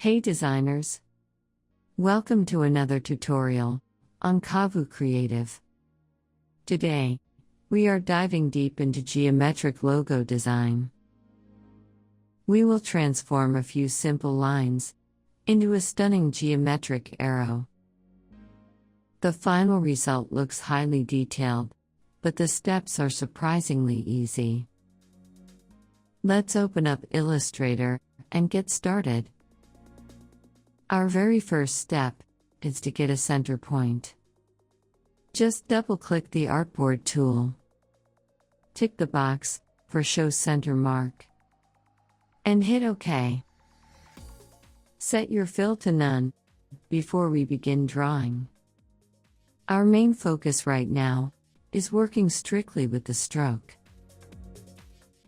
Hey designers! Welcome to another tutorial on Kavu Creative. Today, we are diving deep into geometric logo design. We will transform a few simple lines into a stunning geometric arrow. The final result looks highly detailed, but the steps are surprisingly easy. Let's open up Illustrator and get started. Our very first step is to get a center point. Just double-click the Artboard tool. Tick the box for Show Center Mark. And hit OK. Set your fill to none before we begin drawing. Our main focus right now is working strictly with the stroke.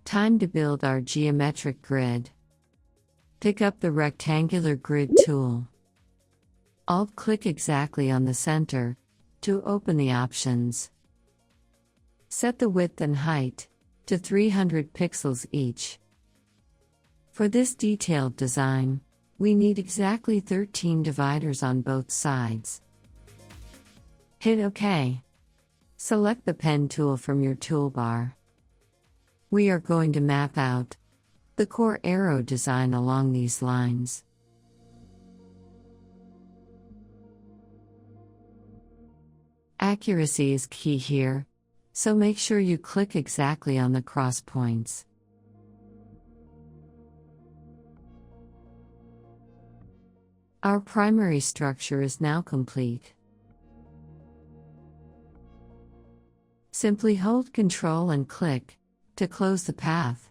Time to build our geometric grid. Pick up the rectangular grid tool. Alt-click exactly on the center to open the options. Set the width and height to 300 pixels each. For this detailed design, we need exactly 13 dividers on both sides. Hit OK. Select the pen tool from your toolbar. We are going to map out the core arrow design along these lines. Accuracy is key here, so make sure you click exactly on the cross points. Our primary structure is now complete. Simply hold Ctrl and click to close the path.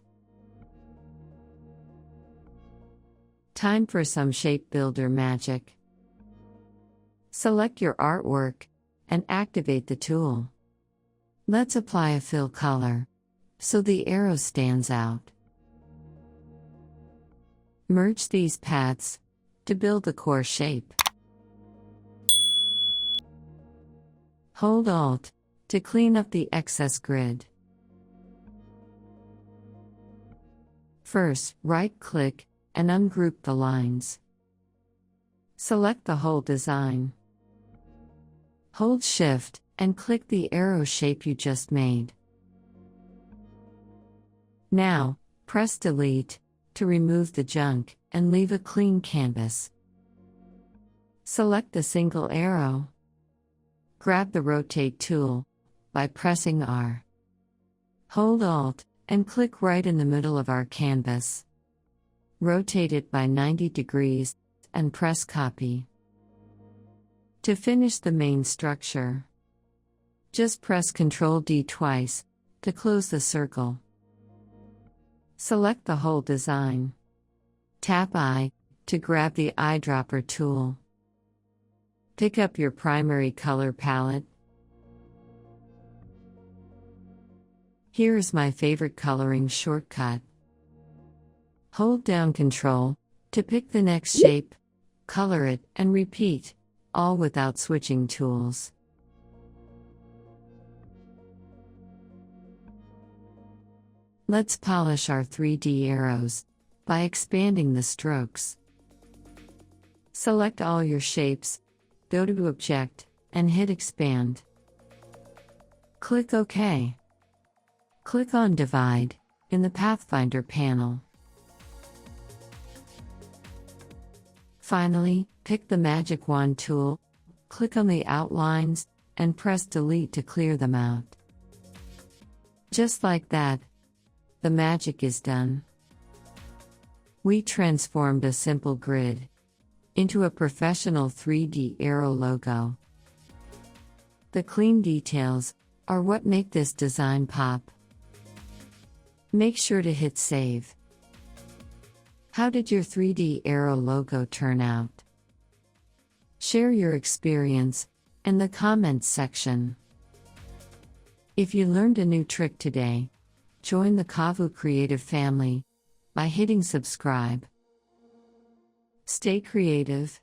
Time for some shape builder magic. Select your artwork and activate the tool. Let's apply a fill color so the arrow stands out. Merge these paths to build the core shape. Hold Alt to clean up the excess grid. First, right-click and ungroup the lines. Select the whole design. Hold Shift and click the arrow shape you just made. Now, press Delete to remove the junk and leave a clean canvas. Select the single arrow. Grab the Rotate tool by pressing R. Hold Alt and click right in the middle of our canvas. Rotate it by 90 degrees and press Copy. To finish the main structure, just press Ctrl-D twice to close the circle. Select the whole design. Tap I to grab the eyedropper tool. Pick up your primary color palette. Here is my favorite coloring shortcut. Hold down Ctrl to pick the next shape, color it, and repeat, all without switching tools. Let's polish our 3D arrows by expanding the strokes. Select all your shapes, go to Object, and hit Expand. Click OK. Click on Divide in the Pathfinder panel. Finally, pick the Magic Wand tool, click on the outlines, and press Delete to clear them out. Just like that, the magic is done. We transformed a simple grid into a professional 3D arrow logo. The clean details are what make this design pop. Make sure to hit Save. How did your 3D arrow logo turn out? Share your experience in the comments section. If you learned a new trick today, join the Kavu Creative family by hitting subscribe. Stay creative.